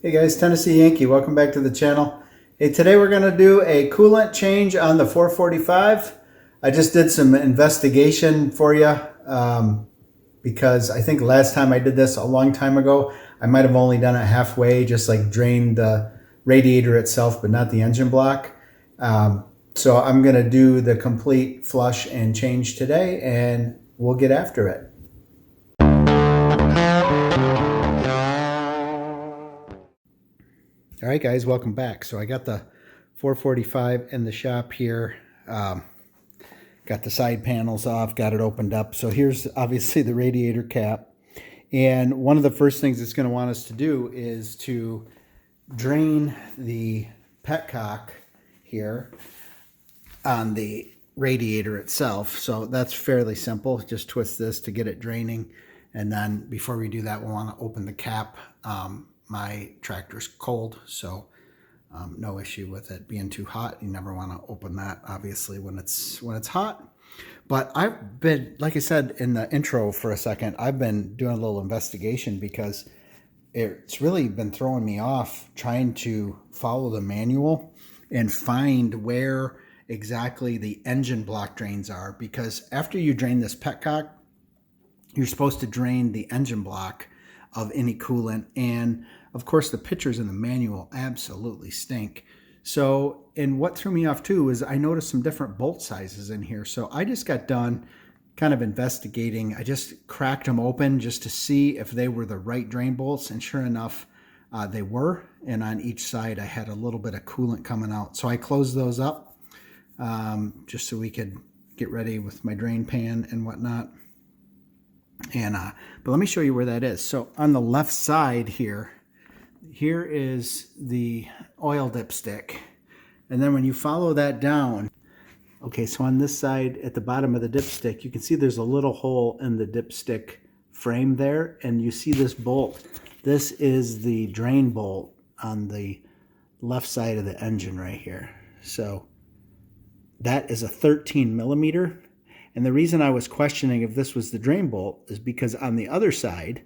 Hey guys, Tennessee Yankee, welcome back to the channel. Hey, today we're going to do a coolant change on the 445. I just did some investigation for you because I think last time I did this a long time ago, I might have only done it halfway, just like drained the radiator itself, but not the engine block. So I'm going to do the complete flush and change today, and we'll get after it. All right, guys, welcome back. So I got the 445 in the shop here. Got the side panels off, got it opened up. So here's obviously the radiator cap. And one of the first things it's going to want us to do is to drain the petcock here on the radiator itself. So that's fairly simple. Just twist this to get it draining. And then before we do that, we'll want to open the cap. My tractor's cold, so no issue with it being too hot. You never want to open that, obviously, when it's hot. But I've been, like I said in the intro for a second, I've been doing a little investigation because it's really been throwing me off trying to follow the manual and find where exactly the engine block drains are. Because after you drain this petcock, you're supposed to drain the engine block of any coolant, and of course the pictures in the manual absolutely stink. So, and what threw me off too is I noticed some different bolt sizes in here. So I just got done kind of investigating. I just cracked them open just to see if they were the right drain bolts, and sure enough they were. And on each side I had a little bit of coolant coming out, so I closed those up just so we could get ready with my drain pan and whatnot. And but let me show you where that is. So on the left side here is the oil dipstick, and then when you follow that down, okay, so on this side at the bottom of the dipstick, you can see there's a little hole in the dipstick frame there, and you see this bolt. This is the drain bolt on the left side of the engine right here. So that is a 13 millimeter. And the reason I was questioning if this was the drain bolt is because on the other side,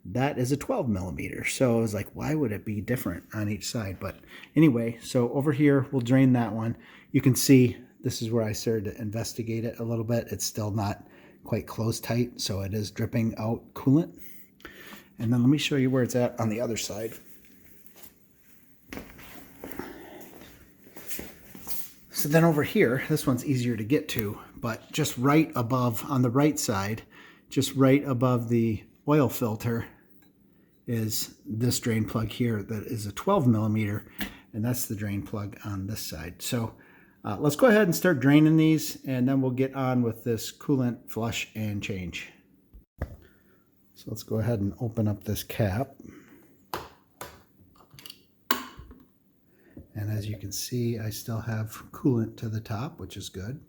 that is a 12 millimeter. So I was like, why would it be different on each side? But anyway, so over here, we'll drain that one. You can see this is where I started to investigate it a little bit. It's still not quite closed tight, so it is dripping out coolant. And then let me show you where it's at on the other side. So then over here, this one's easier to get to, but just right above, on the right side, just right above the oil filter is this drain plug here that is a 12 millimeter, and that's the drain plug on this side. So let's go ahead and start draining these, and then we'll get on with this coolant flush and change. So let's go ahead and open up this cap. And as you can see, I still have coolant to the top, which is good.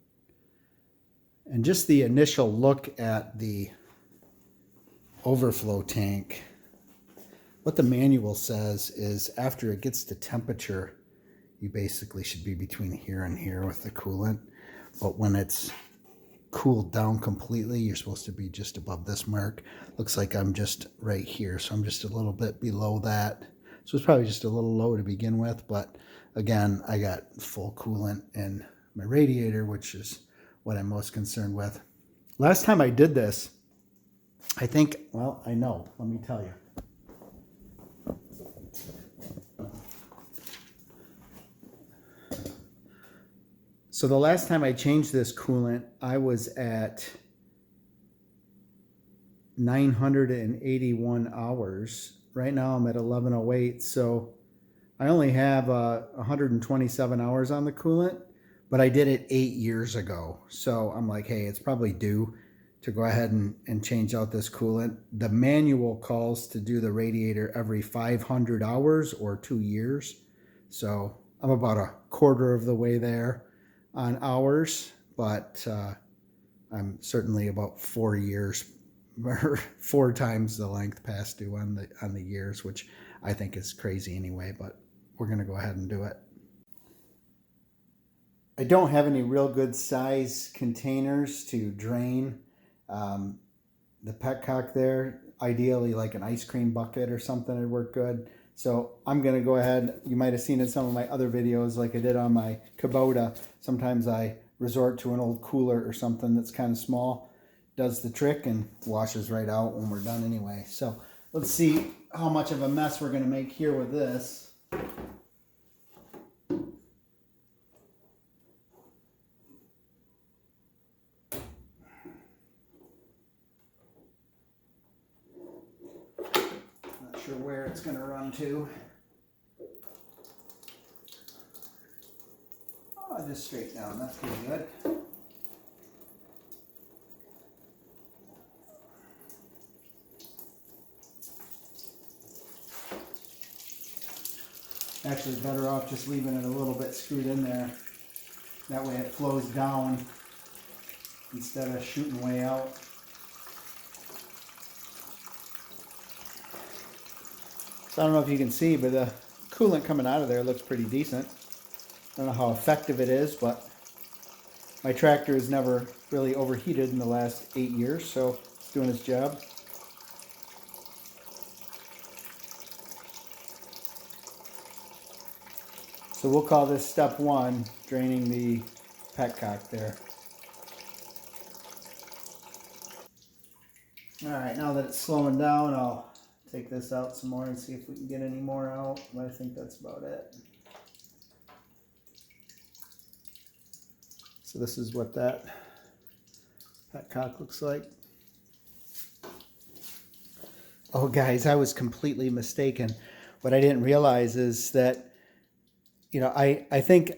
And just the initial look at the overflow tank, what the manual says is after it gets to temperature, you basically should be between here and here with the coolant. But when it's cooled down completely, you're supposed to be just above this mark. Looks like I'm just right here, so I'm just a little bit below that. So it's probably just a little low to begin with, but again, I got full coolant in my radiator, which is what I'm most concerned with. Last time I did this, I think, well, I know, let me tell you. So the last time I changed this coolant, I was at 981 hours. Right now I'm at 1108, so I only have 127 hours on the coolant, but I did it 8 years ago. So I'm like, hey, it's probably due to go ahead and change out this coolant. The manual calls to do the radiator every 500 hours or 2 years. So I'm about a quarter of the way there on hours, but I'm certainly about 4 years, or 4 times the length past due on the years, which I think is crazy anyway, but we're going to go ahead and do it. I don't have any real good size containers to drain the petcock there. Ideally like an ice cream bucket or something would work good. So I'm going to go ahead. You might have seen in some of my other videos, like I did on my Kubota, sometimes I resort to an old cooler or something that's kind of small. Does the trick and washes right out when we're done anyway. So let's see how much of a mess we're going to make here with this. Not sure where it's going to run to. Oh, just straight down. That's pretty good. Actually, better off just leaving it a little bit screwed in there. That way it flows down instead of shooting way out. So I don't know if you can see, but the coolant coming out of there looks pretty decent. I don't know how effective it is, but my tractor has never really overheated in the last 8 years, so it's doing its job. So we'll call this step 1, draining the petcock there. Alright, now that it's slowing down, I'll take this out some more and see if we can get any more out, but I think that's about it. So this is what that petcock looks like. Oh guys, I was completely mistaken. What I didn't realize is that, you know, I think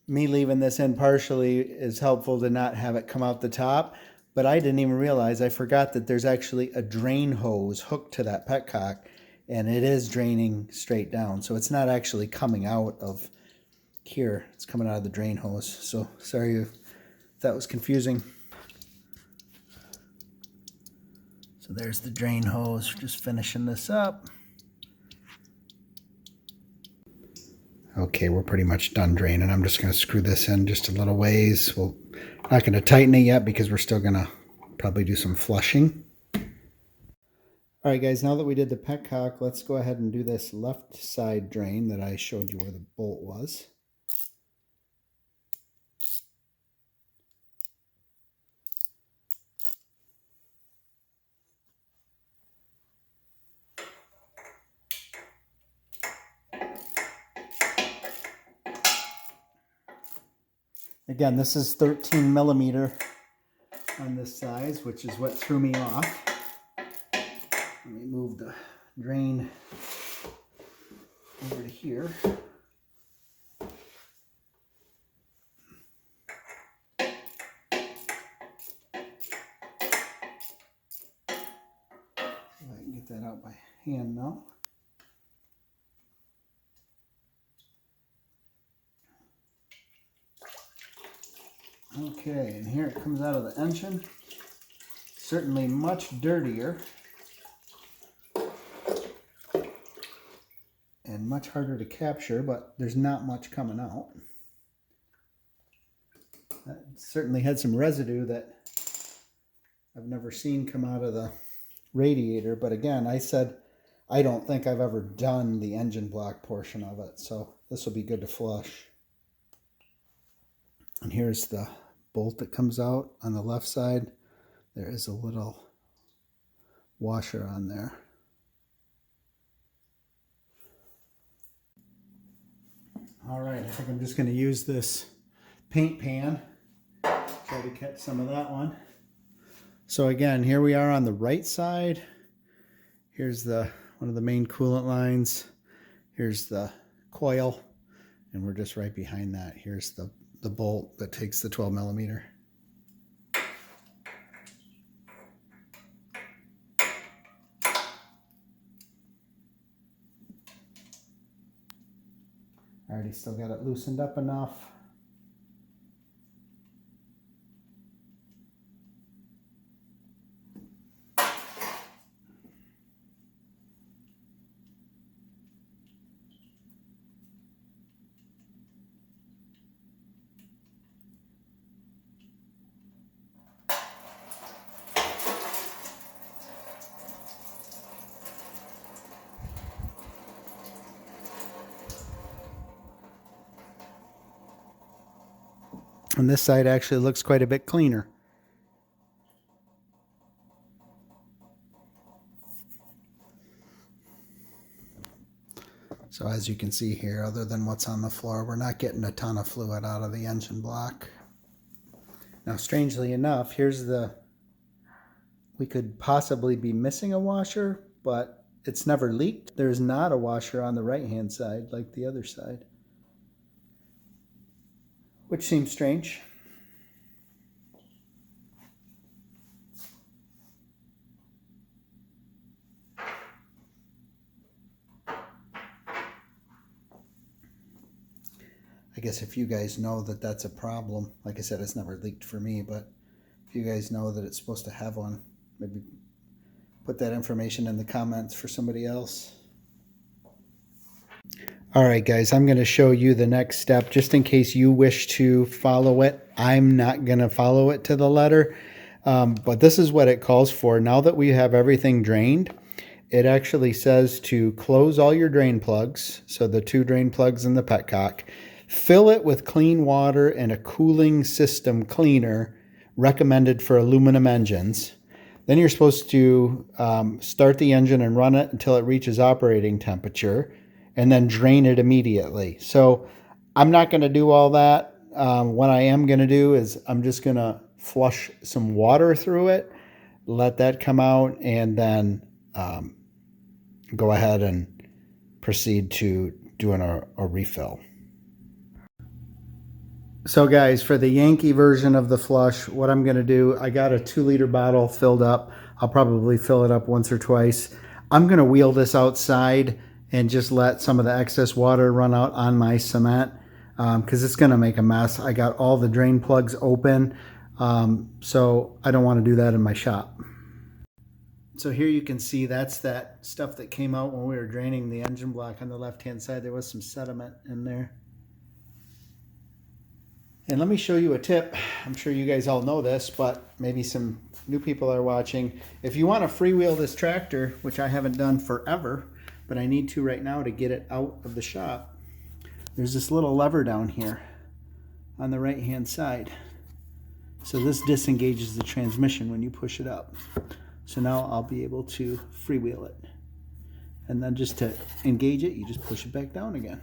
me leaving this in partially is helpful to not have it come out the top, but I didn't even realize, I forgot that there's actually a drain hose hooked to that petcock, and it is draining straight down. So it's not actually coming out of here, it's coming out of the drain hose. So sorry if that was confusing. So there's the drain hose, just finishing this up. Okay, we're pretty much done draining. I'm just going to screw this in just a little ways. We're not going to tighten it yet because we're still going to probably do some flushing. All right, guys, now that we did the petcock, let's go ahead and do this left side drain that I showed you where the bolt was. Again, this is 13 millimeter on this size, which is what threw me off. Let me move the drain over to here. See if I can get that out by hand now. Okay, and here it comes out of the engine. Certainly much dirtier and much harder to capture, but there's not much coming out. That certainly had some residue that I've never seen come out of the radiator, but again, I said I don't think I've ever done the engine block portion of it, so this will be good to flush. And here's the bolt that comes out on the left side. There is a little washer on there. All right, I think I'm just going to use this paint pan, try to catch some of that one. So again, here we are on the right side. Here's one of the main coolant lines. Here's the coil, and we're just right behind that. Here's the bolt that takes the 12 millimeter. I already still got it loosened up enough. And this side actually looks quite a bit cleaner. So as you can see here, other than what's on the floor, we're not getting a ton of fluid out of the engine block. Now, strangely enough, we could possibly be missing a washer, but it's never leaked. There's not a washer on the right-hand side like the other side, which seems strange. I guess if you guys know that that's a problem, like I said, it's never leaked for me, but if you guys know that it's supposed to have one, maybe put that information in the comments for somebody else. All right, guys, I'm going to show you the next step just in case you wish to follow it. I'm not going to follow it to the letter, but this is what it calls for. Now that we have everything drained, it actually says to close all your drain plugs, so the 2 drain plugs in the petcock, fill it with clean water and a cooling system cleaner recommended for aluminum engines. Then you're supposed to start the engine and run it until it reaches operating temperature, and then drain it immediately. So I'm not going to do all that. What I am going to do is I'm just going to flush some water through it, let that come out, and then go ahead and proceed to doing a refill. So guys, for the Yankee version of the flush, what I'm going to do, I got a 2-liter bottle filled up. I'll probably fill it up once or twice. I'm going to wheel this outside and just let some of the excess water run out on my cement because it's going to make a mess. I got all the drain plugs open, so I don't want to do that in my shop. So here you can see that's that stuff that came out when we were draining the engine block on the left-hand side. There was some sediment in there. And let me show you a tip. I'm sure you guys all know this, but maybe some new people are watching. If you want to freewheel this tractor, which I haven't done forever, but I need to right now to get it out of the shop, there's this little lever down here on the right-hand side. So this disengages the transmission when you push it up. So now I'll be able to freewheel it. And then just to engage it, you just push it back down again.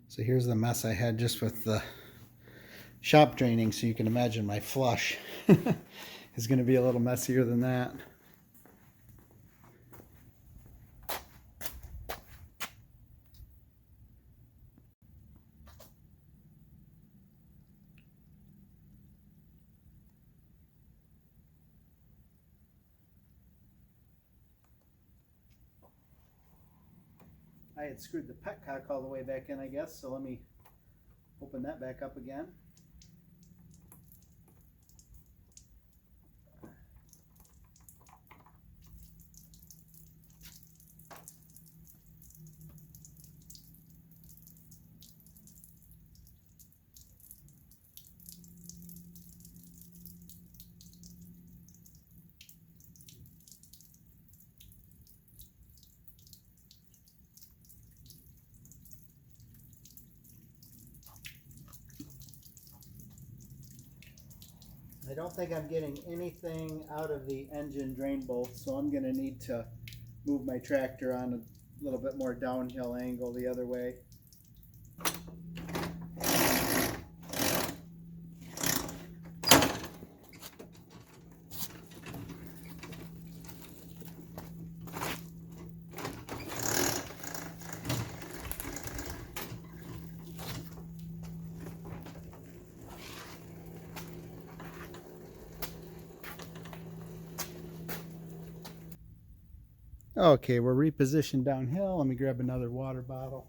So here's the mess I had just with the shop draining, so you can imagine my flush is going to be a little messier than that. I had screwed the petcock all the way back in, I guess, so let me open that back up again. I don't think I'm getting anything out of the engine drain bolt, so I'm going to need to move my tractor on a little bit more downhill angle the other way. Okay, we're repositioned downhill. Let me grab another water bottle.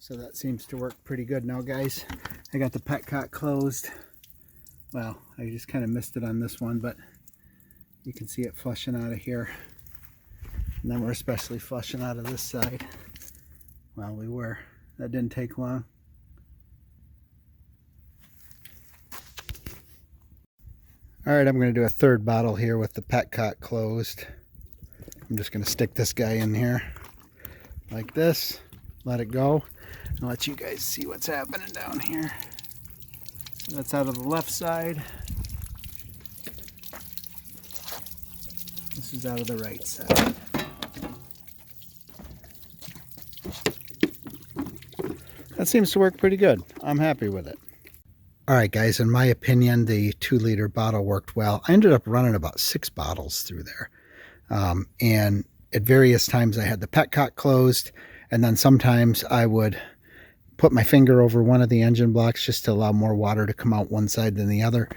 So that seems to work pretty good now, guys. I got the petcock closed. Well, I just kind of missed it on this one, but you can see it flushing out of here. And then we're especially flushing out of this side. Well, we were. That didn't take long. All right, I'm going to do a third bottle here with the petcock closed. I'm just going to stick this guy in here like this, let it go, and let you guys see what's happening down here. So that's out of the left side. This is out of the right side. That seems to work pretty good. I'm happy with it. All right, guys, in my opinion, the 2-liter bottle worked well. I ended up running about 6 bottles through there. And at various times I had the petcock closed, and then sometimes I would put my finger over one of the engine blocks just to allow more water to come out one side than the other.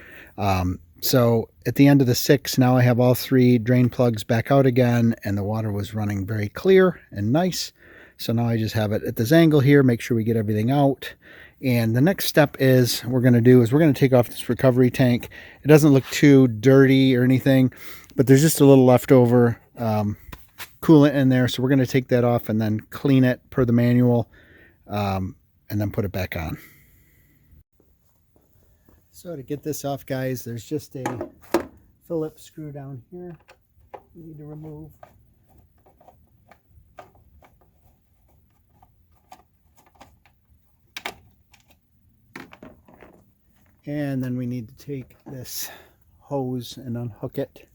So at the end of the 6, now I have all 3 drain plugs back out again, and the water was running very clear and nice. So now I just have it at this angle here, make sure we get everything out. And the next step is we're going to take off this recovery tank. It doesn't look too dirty or anything, but there's just a little leftover coolant in there. So we're going to take that off and then clean it per the manual, and then put it back on. So to get this off, guys, there's just a Phillips screw down here we need to remove. And then we need to take this hose and unhook it.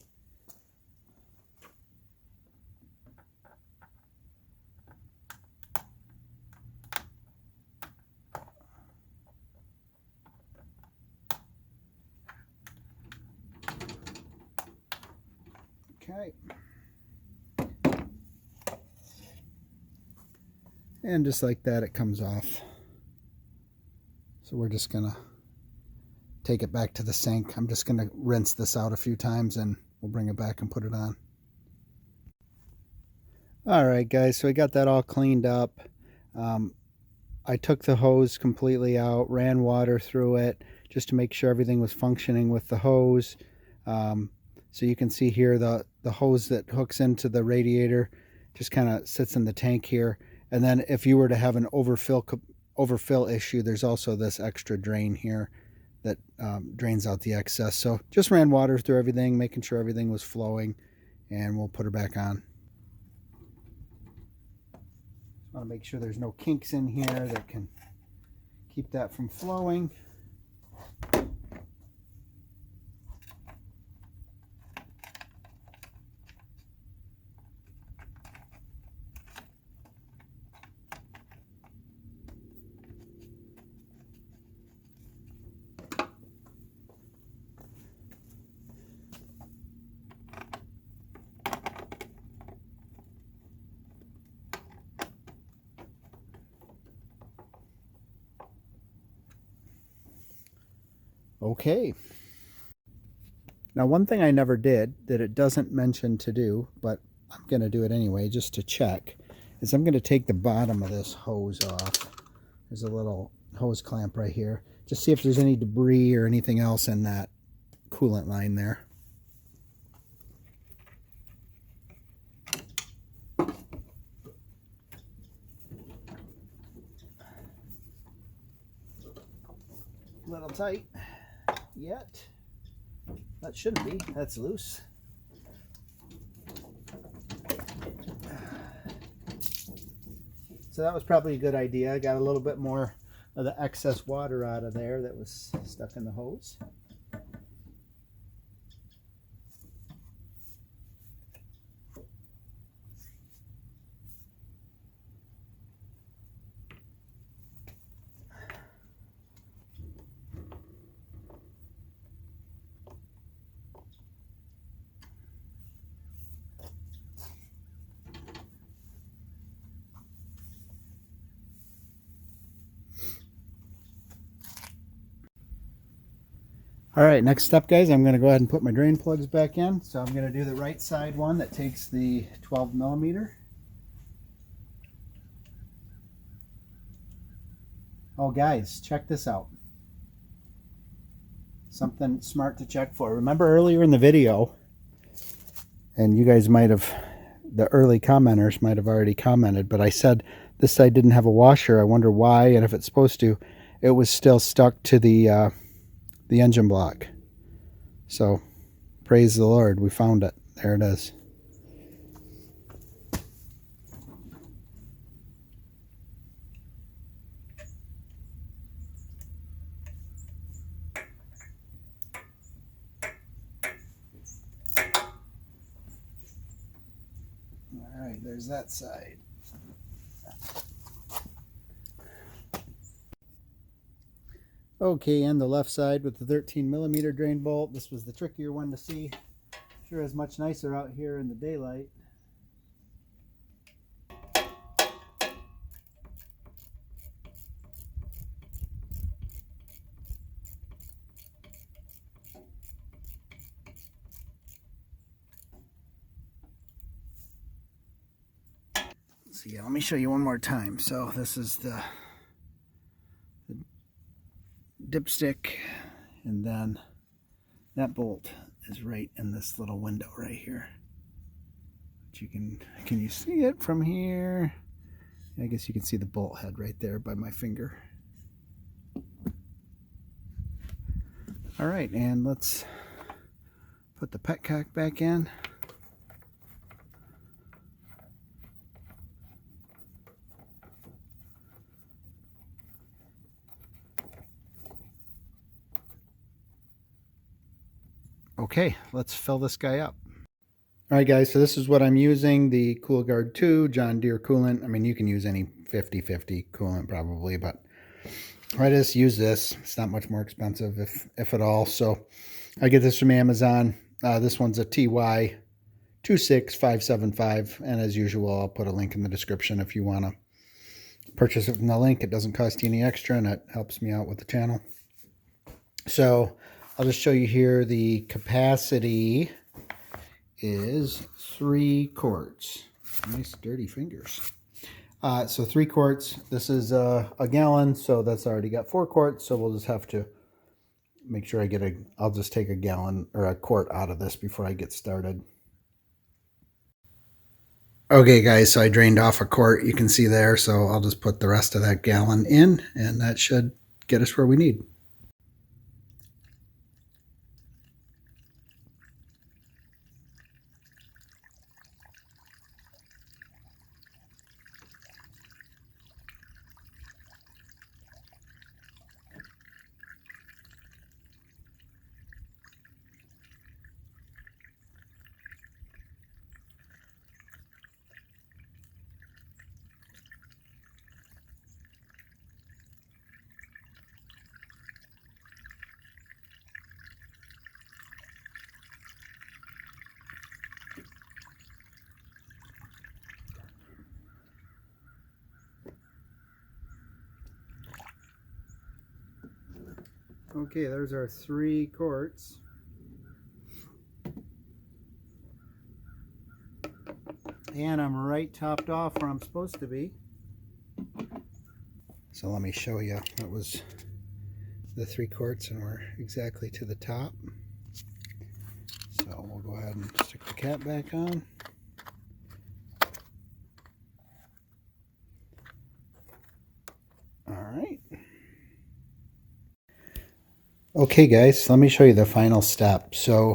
Okay. And just like that, it comes off. So we're just gonna take it back to the sink. I'm just gonna rinse this out a few times and we'll bring it back and put it on. All right, guys, so I got that all cleaned up. I took the hose completely out, ran water through it just to make sure everything was functioning with the hose. So you can see here the hose that hooks into the radiator just kind of sits in the tank here. And then if you were to have an overfill issue, there's also this extra drain here that drains out the excess. So just ran water through everything, making sure everything was flowing, and we'll put her back on. I want to make sure there's no kinks in here that can keep that from flowing. Okay. Now, one thing I never did that it doesn't mention to do, but I'm going to do it anyway just to check, is I'm going to take the bottom of this hose off. There's a little hose clamp right here. Just see if there's any debris or anything else in that coolant line there. A little tight yet. That shouldn't be. That's loose. So that was probably a good idea. I got a little bit more of the excess water out of there that was stuck in the hose. All right, next step, guys, I'm going to go ahead and put my drain plugs back in. So I'm going to do the right side one that takes the 12 millimeter. Oh, guys, check this out. Something smart to check for. Remember earlier in the video, and you guys might have, the early commenters might have already commented, but I said this side didn't have a washer. I wonder why, and if it's supposed to. It was still stuck to the engine block. So praise the Lord, we found it. There it is. All right, there's that side. Okay, and the left side with the 13 millimeter drain bolt. This was the trickier one to see. Sure is much nicer out here in the daylight. So yeah, let me show you one more time. So this is the dipstick, and then that bolt is right in this little window right here. But you can you see it from here? I guess you can see the bolt head right there by my finger. All right, and let's put the petcock back in. Okay, let's fill this guy up. All right, guys, so this is what I'm using, the Gard 2 John Deere coolant. I mean, you can use any 50/50 coolant probably, but I just use this. It's not much more expensive, if at all. So I get this from Amazon. This one's a TY 26575, and as usual, I'll put a link in the description if you want to purchase it from the link. It doesn't cost you any extra, and it helps me out with the channel. So I'll just show you here. The capacity is 3 quarts. Nice dirty fingers. So 3 quarts. This is a gallon, so that's already got 4 quarts. So we'll just have to make sure I get I'll just take a gallon or a quart out of this before I get started. Okay, guys, so I drained off a quart. You can see there. So I'll just put the rest of that gallon in, and that should get us where we need. Okay, there's our 3 quarts. And I'm right topped off where I'm supposed to be. So let me show you. That was the 3 quarts, and we're exactly to the top. So we'll go ahead and stick the cap back on. All right. Okay, guys, let me show you the final step. So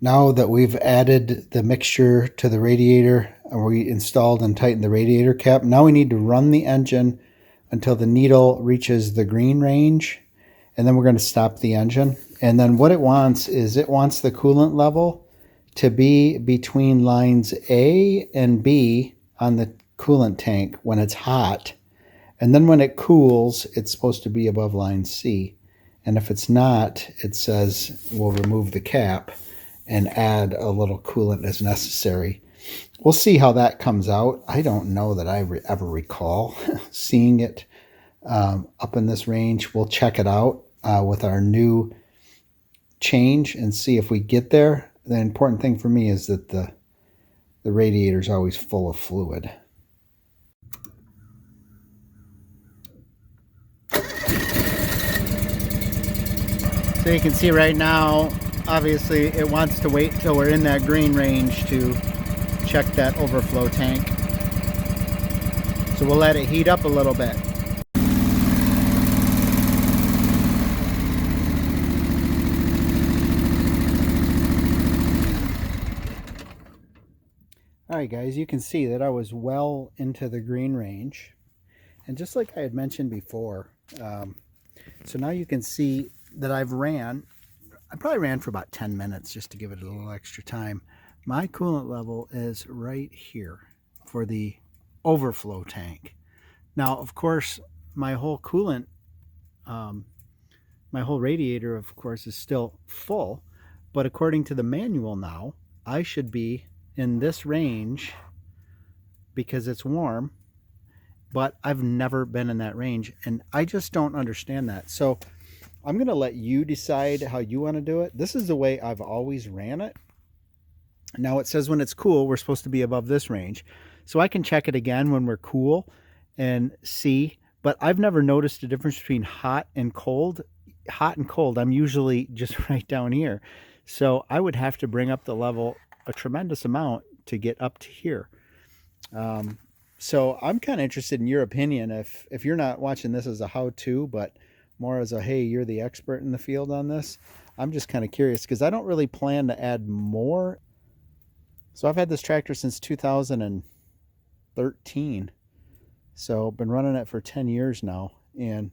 now that we've added the mixture to the radiator, We installed and tightened the radiator cap. Now we need to run the engine until the needle reaches the green range, and then we're going to stop the engine. And then what it wants is it wants the coolant level to be between lines A and B on the coolant tank when it's hot. And then when it cools, it's supposed to be above line C. And if it's not, it says we'll remove the cap and add a little coolant as necessary. We'll see how that comes out. I don't know that I ever recall seeing it up in this range. We'll check it out with our new change and see if we get there. The important thing for me is that the radiator is always full of fluid. So you can see right now, obviously it wants to wait till we're in that green range to check that overflow tank. So we'll let it heat up a little bit. All right, guys, you can see that I was well into the green range. And just like I had mentioned before, so now you can see that I probably ran for about 10 minutes just to give it a little extra time. My coolant level is right here for the overflow tank. Now, of course, my whole coolant, my whole radiator, of course, is still full. But according to the manual now, I should be in this range because it's warm. But I've never been in that range, and I just don't understand that. So I'm going to let you decide how you want to do it. This is the way I've always ran it. Now it says when it's cool, we're supposed to be above this range. So I can check it again when we're cool and see. But I've never noticed a difference between hot and cold. Hot and cold, I'm usually just right down here. So I would have to bring up the level a tremendous amount to get up to here. So I'm kind of interested in your opinion. If you're not watching this as a how-to, but more as a, hey, you're the expert in the field on this, I'm just kind of curious because I don't really plan to add more. So I've had this tractor since 2013. So been running it for 10 years now and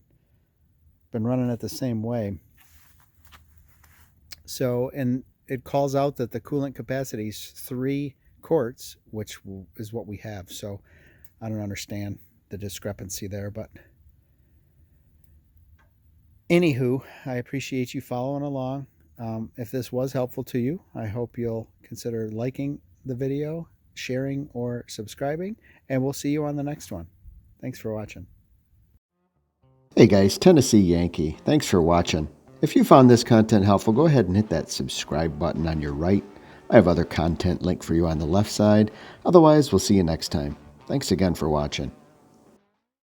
been running it the same way. So, and it calls out that the coolant capacity is 3 quarts, which is what we have. So I don't understand the discrepancy there, but anywho, I appreciate you following along. If this was helpful to you, I hope you'll consider liking the video, sharing, or subscribing, and we'll see you on the next one. Thanks for watching. Hey guys, Tennessee Yankee. Thanks for watching. If you found this content helpful, go ahead and hit that subscribe button on your right. I have other content linked for you on the left side. Otherwise, we'll see you next time. Thanks again for watching.